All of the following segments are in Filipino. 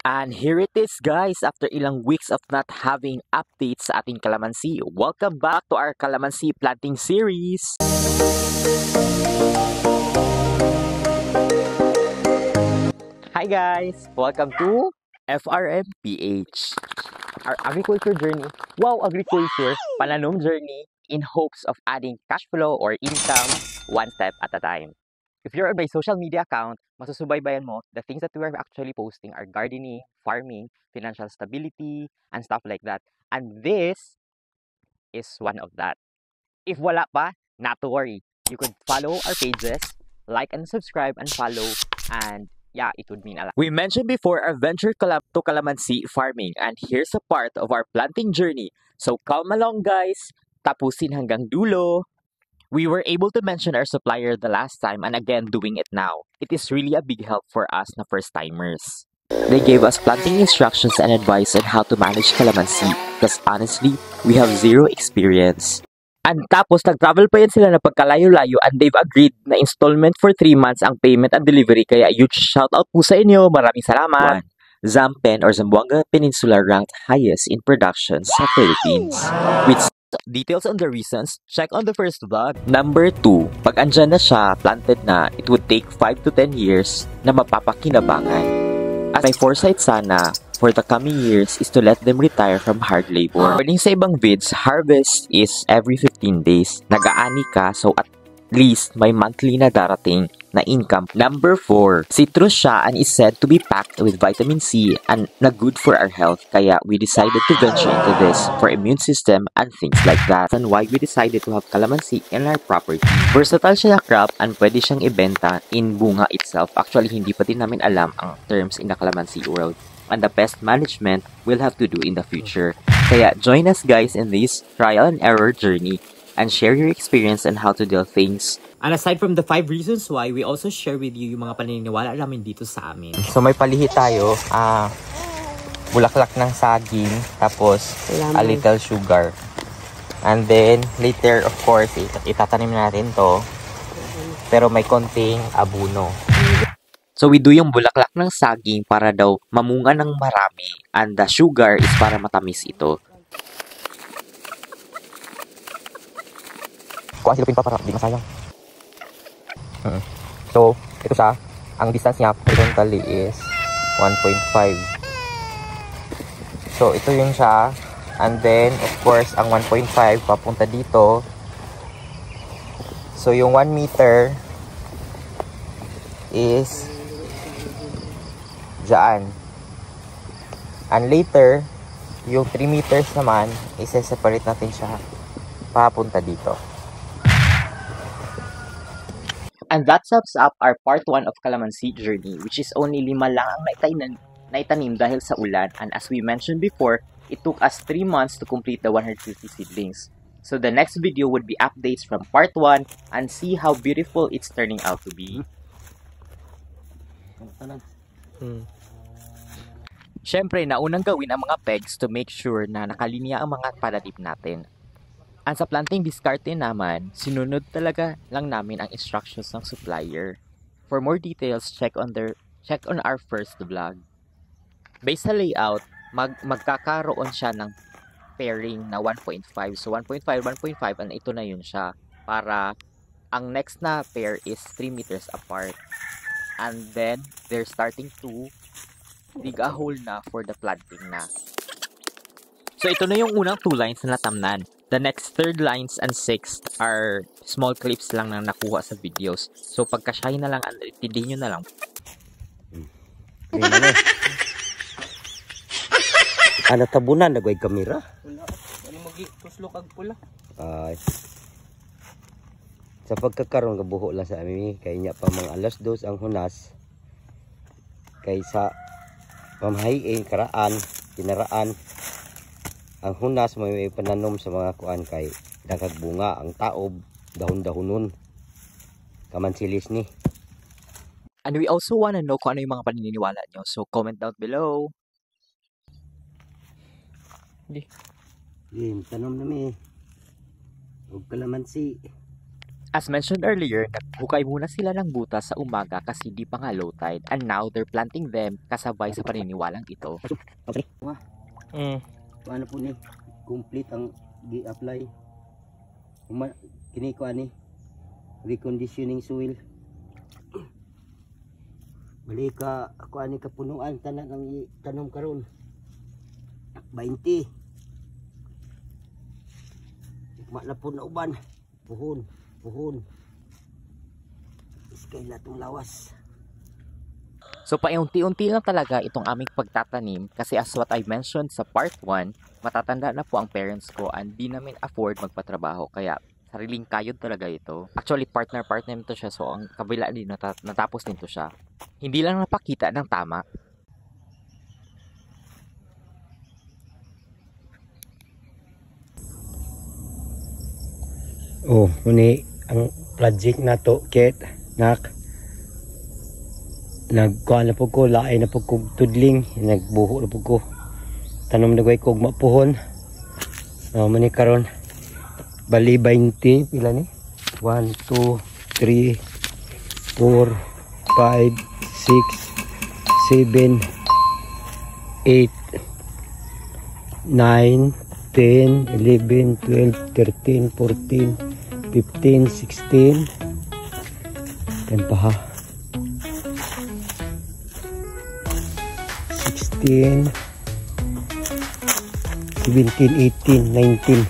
And here it is guys, after ilang weeks of not having updates sa ating kalamansi. Welcome back to our kalamansi planting series! Hi guys! Welcome to FRMPH, our agriculture journey. Wow, agriculture! Pananom journey in hopes of adding cash flow or income one step at a time. If you're on my social media account, masusubaybayan mo, the things that we are actually posting are gardening, farming, financial stability, and stuff like that. And this is one of that. If wala pa, not to worry. You could follow our pages, like and subscribe and follow, and yeah, it would mean a lot. We mentioned before our venture collab to calamansi farming, and here's a part of our planting journey. So come along guys, tapusin hanggang dulo. We were able to mention our supplier the last time and again doing it now. It is really a big help for us na first timers. They gave us planting instructions and advice on how to manage calamansi because honestly, we have zero experience. And tapos nag-travel pa yan sila na pagkalayo-layo and they've agreed na installment for 3 months ang payment and delivery kaya huge shoutout po sa inyo. Maraming salamat! 1. Zampen or Zamboanga Peninsula ranked highest in production sa Philippines. With details on the reasons, check on the first vlog. Number 2, pag andyan na siya, planted na, it would take 5 to 10 years na mapapakinabangan. At my foresight sana for the coming years is to let them retire from hard labor. According sa ibang vids, harvest is every 15 days. Nag-aani ka, so at least may monthly na darating na income. Number 4, citrus siya and is said to be packed with vitamin C and na good for our health. Kaya we decided to venture into this for immune system and things like that. And why we decided to have calamansi in our property. Versatile siya na crop and pwede siyang ibenta in bunga itself. Actually, hindi pa din namin alam ang terms in the calamansi world. And the pest management we'll have to do in the future. Kaya join us guys in this trial and error journey and share your experience on how to deal things. And aside from the 5 reasons why, we also share with you yung mga paniniwala namin dito sa amin. So may palihi tayo, bulaklak ng saging, tapos a little sugar. And then later of course, itatanim natin to. Pero may konting abuno. So we do yung bulaklak ng saging para daw mamunga ng marami. And the sugar is para matamis ito. Kuha silupin pa para di masayang. So, ito siya. Ang distance niya horizontally is 1.5. So, ito yun siya. And then, of course, ang 1.5 papunta dito. So, yung 1 meter is dyan. And later, yung 3 meters naman, isa-separate natin siya papunta dito. And that sums up our part 1 of calamansi journey, which is only 5 lang ang naitanim dahil sa ulan. And as we mentioned before, it took us 3 months to complete the 150 seedlings. So the next video would be updates from part 1 and see how beautiful it's turning out to be. Siyempre, naunang gawin ang mga pegs to make sure na nakalinya ang mga pananim natin. And sa planting diskarte naman, sinunod talaga lang namin ang instructions ng supplier. For more details, check on our first vlog. Based sa layout, magkakaroon siya ng pairing na 1.5. So 1.5, 1.5, and ito na yun siya. Para ang next na pair is 3 meters apart. And then, they're starting to dig a hole na for the planting na. So ito na yung unang 2 lines na natamnan. The next 3rd lines and 6th are small clips lang na nakuha sa videos. So pagkasyahin na lang, intindihin nyo na lang. Ano tabunan nagway kamera? Wala. Ano mag-tuslok ag pula? Ay. Sa pagkakaroon kabuho lang sa amin kay nya pa mga alas 2 ang hunas. Kaysa pamahayin karaan, kinaraan. Ang hunas may pananom sa mga kuan kay dagag bunga ang taob dahon-dahonon. Kamansilis ni. And we also wanna know kung ano yung mga paniniwala nyo. So comment down below. Tanom na mi. Og kalamansi. As mentioned earlier, naghukay muna sila ng butas sa umaga kasi di pa nga low tide and now they're planting them kasabay sa paniniwalang ito. Okay. Mm. Po ni? Complete ang gi-apply. Kini ko ani reconditioning soil. Bali ka ako ani kapunuan tanan ang tanom karon. 20. Ikma na po na uban. Puhon. Iskay latong lawas. So paunti-unti lang talaga itong aming pagtatanim kasi as what I mentioned sa part 1, matatanda na po ang parents ko and di namin afford magpatrabaho kaya sariling kayod talaga ito. Actually partner nito siya so ang kabila din natapos nito siya. Hindi lang napakita ng tama. Oh, muni ang project na to ket nagkuha na po ko, laay na po ko tudling, nagbuho na po ko tanom na ko mapuhon. Muni karon bali 20 pila ni 1 2 3 4 5 6 7 8 9 10 11 12 13 14 15, 16, yan pa ha, 16, 17, 18, 19,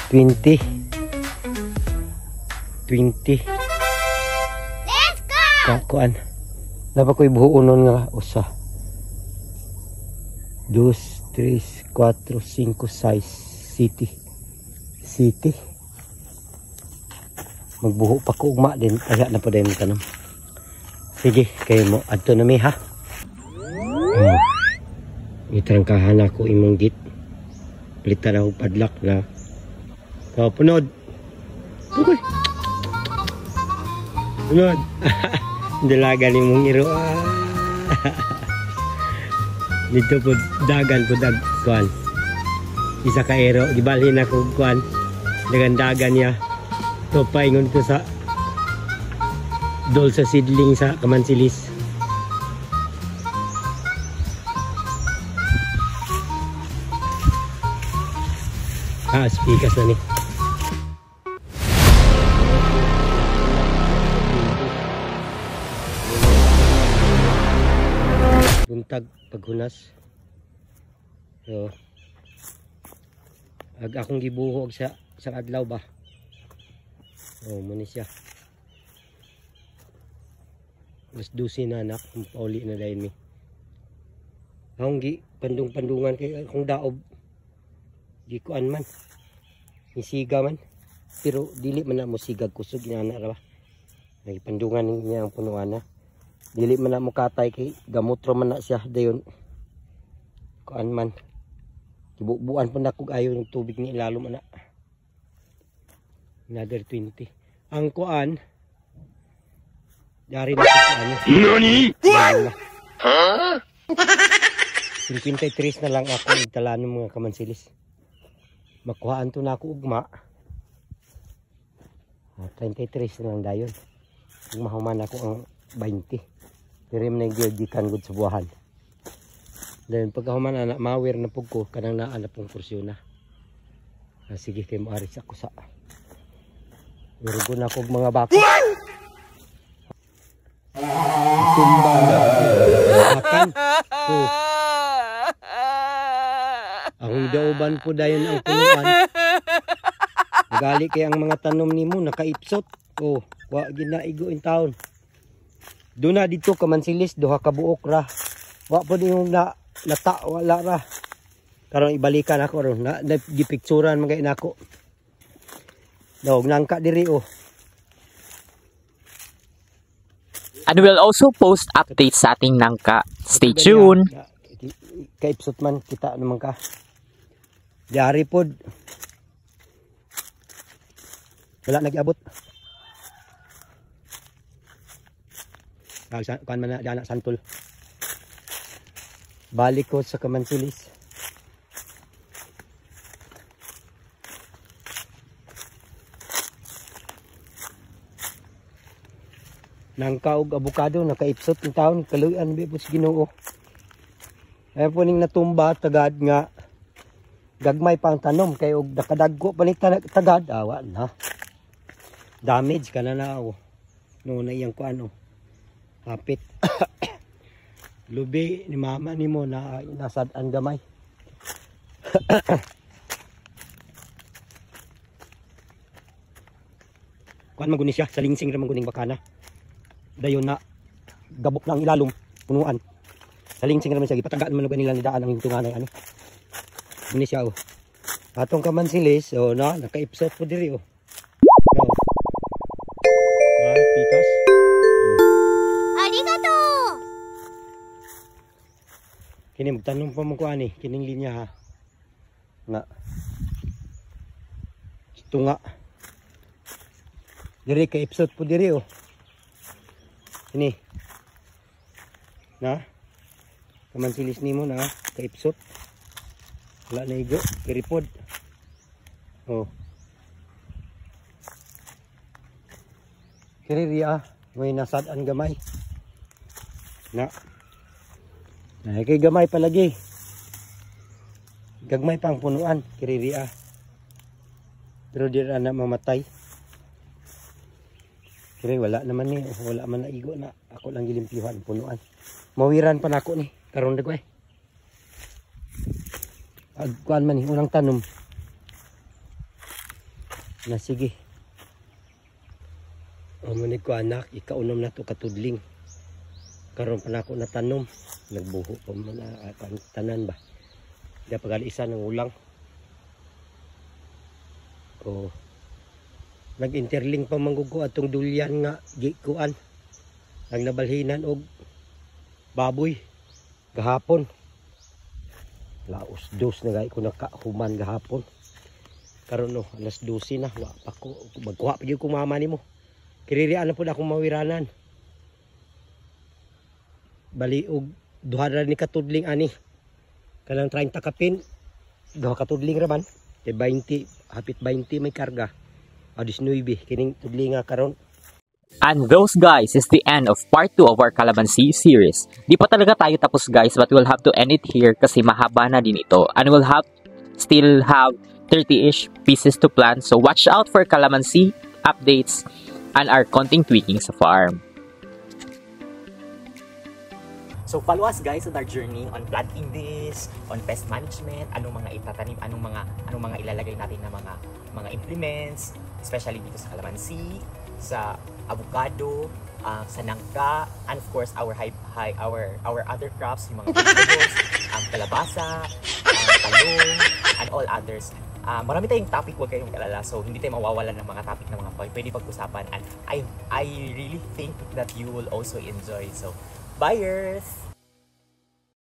20, 20. Let's go! Kakuan. Dapat ko ibuhon nun nga usa. 2, 3, 4, 5, 6, 7. Magbuho pa ko ugma din kaya na po din tanong. Sige kayo mo adto na mi ha. Itrangkahan ako imong git. Palitan ako padlock na punod. Okay. Punod. Dalaga ni mong iro. Dito po dagan po kuan. Isa ka ero gibalhin ako kuan. Dagan niya. So paingon ko sa dol sa seedling sa kamansilis. Spikas na ni. Buntag paghunas. So akong gibuhog sa isang adlaw ba. Muna siya. Mas 12 na anak. Pauli na dahil mi. Akong pandung-pandungan kay akong daob. Di kuan man. Isiga man. Pero dili man na mo sigag kusog. Inana ra ba. Nagipandungan niya ang punuan na. Dili man na mo katay kay gamutro man na siya. Dayon. Kuan man. Kibubuan po na kung ayaw ng tubig ni ilalo man na. Another 20. Ang kuan dari na sa ano. Nani? Ha? 53 na lang ako itala ng mga kamansilis. Makuhaan to na ako ugma. 33 na lang dayon. Kung mahuman ako ang 20. Dirim na yung gikan gud sa buwahan. Then pagkahuman anak mawir na pug ko kanang naa na pong porsyon na. Sige kay mo aris ako sa Urugo na kog mga bako. Tumbang na. Makan. Ang dauban po dayon ang punuan. Gali kay ang mga tanom nimo nakaipsot. Wa ginaigo in taon. Doon na dito kamansilis duha ka buok ra. Wa po din yung nata wala ra. Karon ibalikan ako ron na gipicturan mga inako. Dog nangka diri And we'll also post updates sa ating nangka. Stay tuned. Kaipsot man kita naman ka. Diari pod. Wala nag-abot. Kuan man na anak santol. Balik ko sa kamansilis. nangka og abukado nakaipsot ng taon kaluyan bi po sa Ginoo. Ay po ning natumba tagad nga gagmay pang tanom kay og nakadagko pa ni tagad awa na. Damage ka na na oh. No na iyang kuan oh. Hapit. Lubi ni mama nimo na nasad-an gamay. Kuan maguni siya sa lingsing ra maguning bakana. Dayon na gabok na ang ilalom punuan. Sa lingsing ra man siya gipatagaan man og nila ni daan ang tunganay ani. Muni siya oh. Atong kamansilis oh na nakaipsot po diri oh. No. Pikas. Arigato. Kini magtanong pa mo ko ani kining linya ha. Nga. Tunga. Diri ka episode po diri oh. Ini. Na. Kamansilis nimo na ka episode. Wala na igo, kiripod. Oh. Kiri riya, may nasad ang gamay. Na. Ay kay gamay palagi. Gagmay pang punuan, kiri riya. Pero di ra na mamatay. Kiri wala naman ni, wala man na igo na. Ako lang gilimpyuhan punuan. Mawiran pa nako ni, karon dagway. Agkuan man ni unang tanom. Na sige. Amunit ko anak, ikaunom na to katudling. Karon pa nako na tanom. Nagbuho pa man na tanan ba. Di pa isa ng ulang. Oh. Nag-interling pa manggugo atong dulyan nga gikuan. Ang nabalhinan og baboy gahapon. Laos dos na gay ko nakahuman gahapon. Karon no, alas 12 na wa pa ko magkuha pa gyud ko mama nimo. Kiririan na pud akong mawiranan. Bali og duha ra ni katudling ani. Kanang 30 kapin. Duha katudling ra man. Kay 20, hapit 20 may karga. Adis 9 kining tudlinga karon. And those guys is the end of part 2 of our Calamansi series. Di pa talaga tayo tapos guys, but we'll have to end it here kasi mahaba na din ito. And we'll still have 30-ish pieces to plant. So watch out for Calamansi updates and our konting tweaking sa farm. So follow us guys on our journey on planting this, on pest management, anong mga itatanim, anong mga ilalagay natin na mga implements, especially dito sa Calamansi, sa avocado, sa nangka, and of course our other crops, yung mga vegetables, kalabasa, talong, and all others. Marami tayong topic, huwag kayong kalala, so hindi tayo mawawalan ng mga topic na mga pwede pag-usapan, and I really think that you will also enjoy. So buyers!